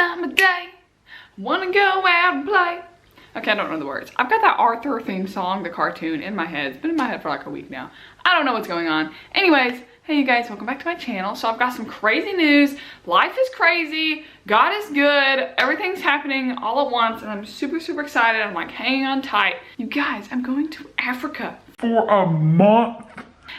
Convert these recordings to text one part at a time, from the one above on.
time of day, wanna go out and play. Okay, I don't know the words. I've got that Arthur theme song, the cartoon, in my head. It's been in my head for like a week now. I don't know what's going on. Anyways, hey you guys, welcome back to my channel. So I've got some crazy news. Life is crazy. God is good. Everything's happening all at once and I'm super, super excited. I'm like hanging on tight. You guys, I'm going to Africa for a month.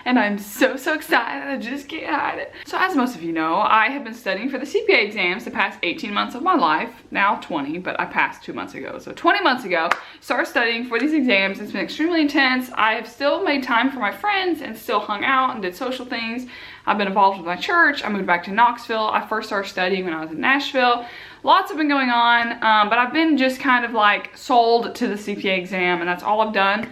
And I'm so, so excited. I just can't hide it. So as most of you know, I have been studying for the CPA exams the past 18 months of my life. Now 20, but I passed 2 months ago. So 20 months ago, started studying for these exams. It's been extremely intense. I have still made time for my friends and still hung out and did social things. I've been involved with my church. I moved back to Knoxville. I first started studying when I was in Nashville. Lots have been going on, but I've been just kind of like sold to the CPA exam and that's all I've done.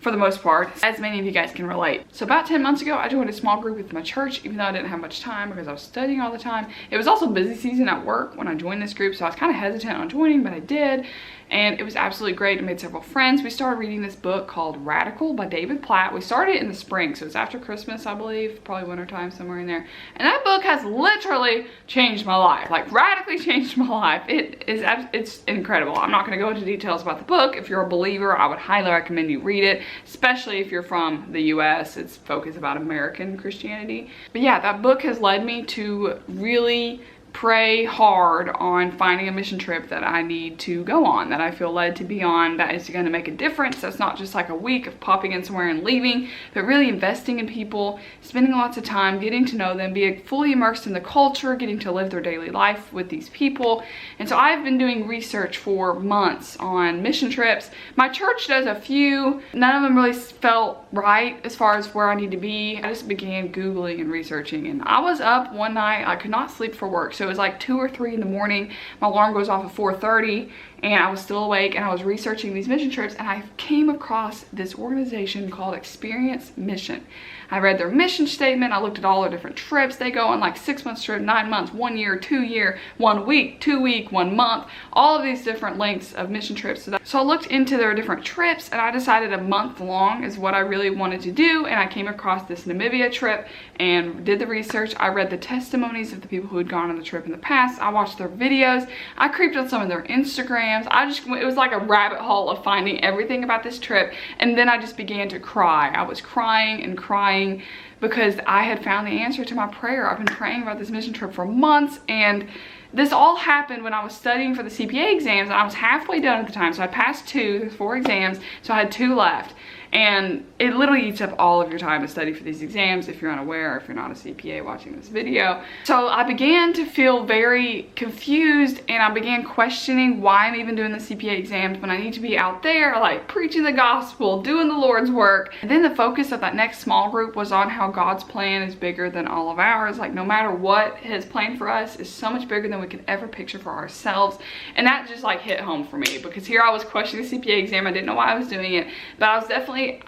For the most part, as many of you guys can relate. So about 10 months ago, I joined a small group with my church, even though I didn't have much time because I was studying all the time. It was also busy season at work when I joined this group, so I was kind of hesitant on joining, but I did. And it was absolutely great. I made several friends. We started reading this book called Radical by David Platt. We started it in the spring, so it's after Christmas, I believe, probably wintertime, somewhere in there. And that book has literally changed my life, like radically changed my life. It's incredible. I'm not gonna go into details about the book. If you're a believer, I would highly recommend you read it, especially if you're from the US. It's focused about American Christianity. But yeah, that book has led me to really pray hard on finding a mission trip that I need to go on, that I feel led to be on, that is going to make a difference. That's not just like a week of popping in somewhere and leaving, but really investing in people, spending lots of time, getting to know them, being fully immersed in the culture, getting to live their daily life with these people. And so I've been doing research for months on mission trips. My church does a few. None of them really felt right as far as where I need to be. I just began Googling and researching, and I was up one night. I could not sleep for work. So it was like 2 or 3 in the morning. My alarm goes off at 4:30 and I was still awake and I was researching these mission trips and I came across this organization called Experience Mission. I read their mission statement. I looked at all their different trips. They go on like 6 months trip, 9 months, 1 year, 2 year, 1 week, 2 week, 1 month, all of these different lengths of mission trips. So I looked into their different trips and I decided a month long is what I really wanted to do. And I came across this Namibia trip and did the research. I read the testimonies of the people who had gone on the trip in the past. I watched their videos. I creeped on some of their Instagrams. It was like a rabbit hole of finding everything about this trip. And then I just began to cry. I was crying and crying because I had found the answer to my prayer. I've been praying about this mission trip for months, and this all happened when I was studying for the CPA exams and I was halfway done at the time. So I passed 2, there's 4 exams, so I had 2 left. And it literally eats up all of your time to study for these exams if you're unaware, if you're not a CPA watching this video. So I began to feel very confused and I began questioning why I'm even doing the CPA exams when I need to be out there like preaching the gospel, doing the Lord's work. And then the focus of that next small group was on how God's plan is bigger than all of ours. Like no matter what, his plan for us is so much bigger than we could ever picture for ourselves. And that just like hit home for me because here I was questioning the CPA exam. I didn't know why I was doing it, but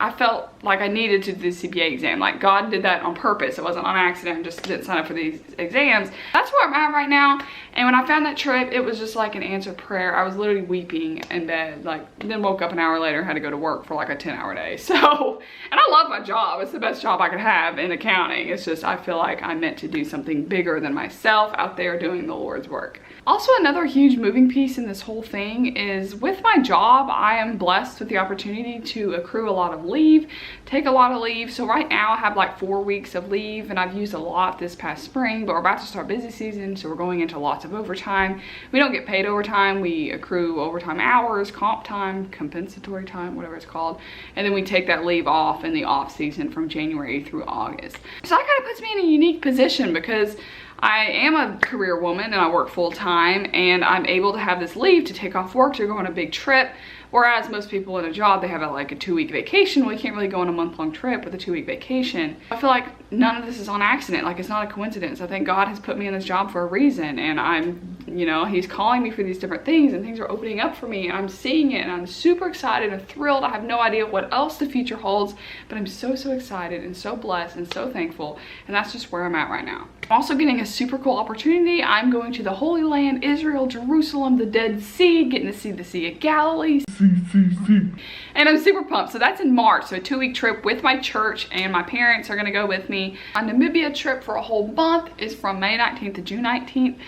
I felt like I needed to do the CPA exam. Like God did that on purpose. It wasn't on accident. I just didn't sign up for these exams. That's where I'm at right now. And when I found that trip, it was just like an answered prayer. I was literally weeping in bed. Like then woke up an hour later and had to go to work for like a 10-hour day. So, and I love my job. It's the best job I could have in accounting. It's just, I feel like I'm meant to do something bigger than myself out there doing the Lord's work. Also, another huge moving piece in this whole thing is with my job, I am blessed with the opportunity to accrue a lot of leave, take a lot of leave. So right now I have like 4 weeks of leave and I've used a lot this past spring, but we're about to start busy season. So we're going into lots of overtime. We don't get paid overtime. We accrue overtime hours, comp time, compensatory time, whatever it's called. And then we take that leave off in the off season from January through August. So that kind of puts me in a unique position because I am a career woman and I work full time and I'm able to have this leave to take off work to go on a big trip. Whereas most people in a job, they have like a 2-week vacation. We can't really go on a month-long trip with a 2-week vacation. I feel like none of this is on accident. Like it's not a coincidence. I think God has put me in this job for a reason and I'm, you know, he's calling me for these different things and things are opening up for me and I'm seeing it and I'm super excited and thrilled. I have no idea what else the future holds, but I'm so, so excited and so blessed and so thankful. And that's just where I'm at right now. I'm also getting a super cool opportunity. I'm going to the Holy Land, Israel, Jerusalem, the Dead Sea, getting to see the Sea of Galilee. And I'm super pumped. So that's in March. So a 2-week trip with my church and my parents are gonna go with me. A Namibia trip for a whole month is from May 19th to June 19th.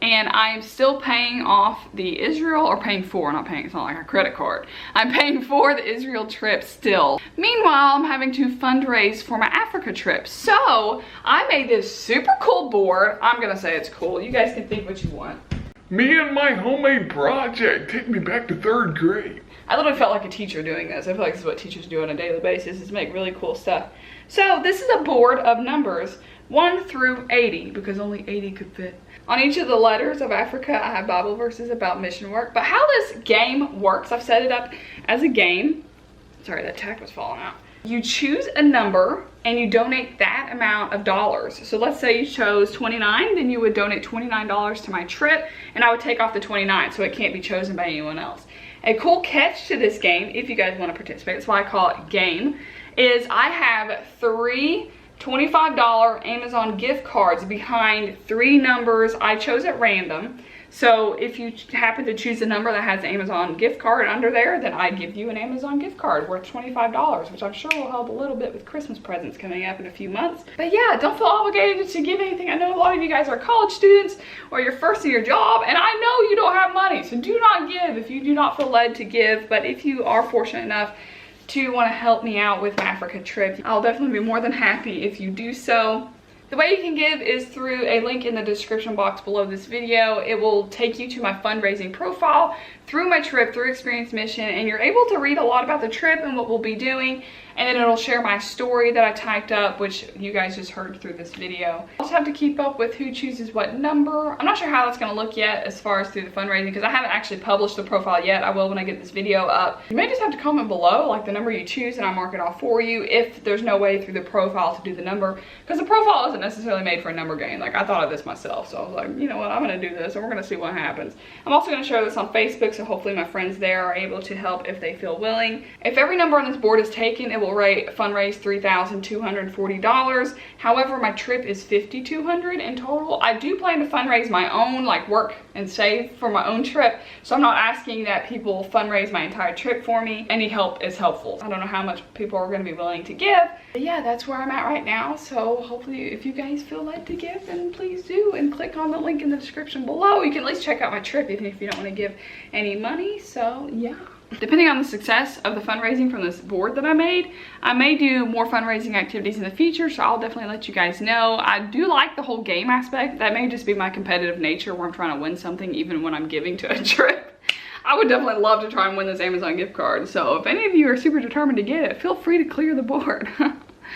and I am still paying off the Israel, or paying for, not paying, it's not like a credit card. I'm paying for the Israel trip still. Meanwhile, I'm having to fundraise for my Africa trip. So I made this super cool board. I'm gonna say it's cool. You guys can think what you want. Me and my homemade project, take me back to 3rd grade. I literally felt like a teacher doing this. I feel like this is what teachers do on a daily basis, is make really cool stuff. So this is a board of numbers 1 through 80, because only 80 could fit. On each of the letters of Africa, I have Bible verses about mission work. But how this game works, I've set it up as a game. Sorry, that tack was falling out. You choose a number and you donate that amount of dollars. So let's say you chose 29, then you would donate $29 to my trip, and I would take off the 29, so it can't be chosen by anyone else. A cool catch to this game, if you guys want to participate, that's why I call it game, is I have 3 $25 Amazon gift cards behind 3 numbers I chose at random. So if you happen to choose a number that has an Amazon gift card under there, then I give you an Amazon gift card worth $25, which I'm sure will help a little bit with Christmas presents coming up in a few months. But yeah, don't feel obligated to give anything. I know a lot of you guys are college students or you're first in your job, and I know you don't have money, so do not give if you do not feel led to give. But if you are fortunate enough to want to help me out with my Africa trip, I'll definitely be more than happy if you do so. The way you can give is through a link in the description box below this video. It will take you to my fundraising profile, through my trip, through Experience Mission, and you're able to read a lot about the trip and what we'll be doing. And then it'll share my story that I typed up, which you guys just heard through this video. I also have to keep up with who chooses what number. I'm not sure how that's gonna look yet as far as through the fundraising, because I haven't actually published the profile yet. I will when I get this video up. You may just have to comment below, like the number you choose, and I mark it off for you if there's no way through the profile to do the number, because the profile isn't necessarily made for a number game. Like, I thought of this myself, so I was like, you know what, I'm gonna do this and we're gonna see what happens. I'm also gonna share this on Facebook, so hopefully my friends there are able to help if they feel willing. If every number on this board is taken, it will fundraise $3,240. However, my trip is $5,200 in total. I do plan to fundraise my own, like work and save for my own trip, so I'm not asking that people fundraise my entire trip for me. Any help is helpful. I don't know how much people are gonna be willing to give, but yeah, that's where I'm at right now. So hopefully if you guys feel led to give, then please do, and click on the link in the description below. You can at least check out my trip even if you don't want to give any money. So yeah, depending on the success of the fundraising from this board that I made, I may do more fundraising activities in the future, so I'll definitely let you guys know. I do like the whole game aspect. That may just be my competitive nature where I'm trying to win something even when I'm giving to a trip. I would definitely love to try and win this Amazon gift card, so if any of you are super determined to get it, feel free to clear the board.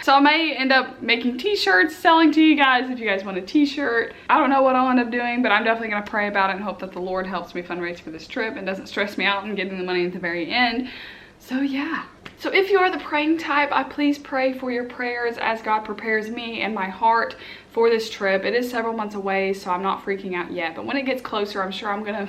So I may end up making t-shirts, selling to you guys if you guys want a t-shirt. I don't know what I'll end up doing, but I'm definitely gonna pray about it and hope that the Lord helps me fundraise for this trip and doesn't stress me out in getting the money at the very end. So yeah. So if you are the praying type, I please pray for your prayers as God prepares me and my heart for this trip. It is several months away, so I'm not freaking out yet. But when it gets closer, I'm sure I'm gonna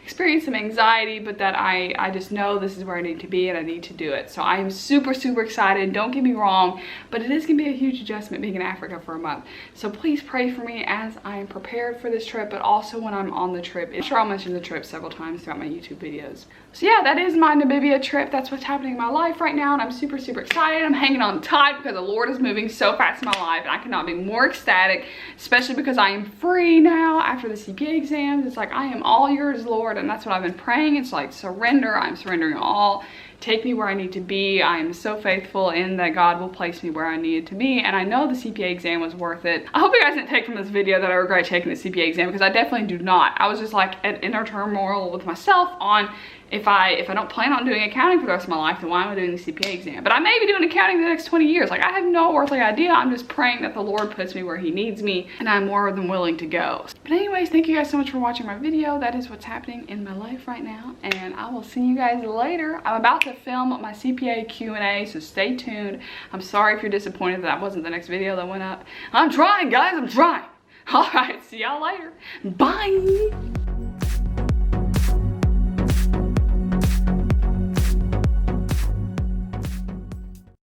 experience some anxiety, but that I just know this is where I need to be and I need to do it. So I am super, super excited. Don't get me wrong, but it is gonna be a huge adjustment being in Africa for a month. So please pray for me as I am prepared for this trip, but also when I'm on the trip. I'm sure I'll mention the trip several times throughout my YouTube videos. So yeah, that is my Namibia trip. That's what's happening in my life right now, and I'm super, super excited. I'm hanging on tight because the Lord is moving so fast in my life, and I cannot be more ecstatic, especially because I am free now after the CPA exams. It's like, I am all yours, Lord, and that's what I've been praying. It's like surrender. I'm surrendering all. Take me where I need to be. I am so faithful in that God will place me where I needed to be, and I know the CPA exam was worth it. I hope you guys didn't take from this video that I regret taking the CPA exam, because I definitely do not. I was just like at inner turmoil with myself on if I don't plan on doing accounting for the rest of my life, then why am I doing the CPA exam? But I may be doing accounting the next 20 years. Like, I have no earthly idea. I'm just praying that the Lord puts me where he needs me, and I'm more than willing to go. But anyways, thank you guys so much for watching my video. That is what's happening in my life right now, and I will see you guys later. I'm about to film my CPA Q&A, so stay tuned. I'm sorry if you're disappointed that wasn't the next video that went up. I'm trying, guys. I'm trying. All right, see y'all later. Bye.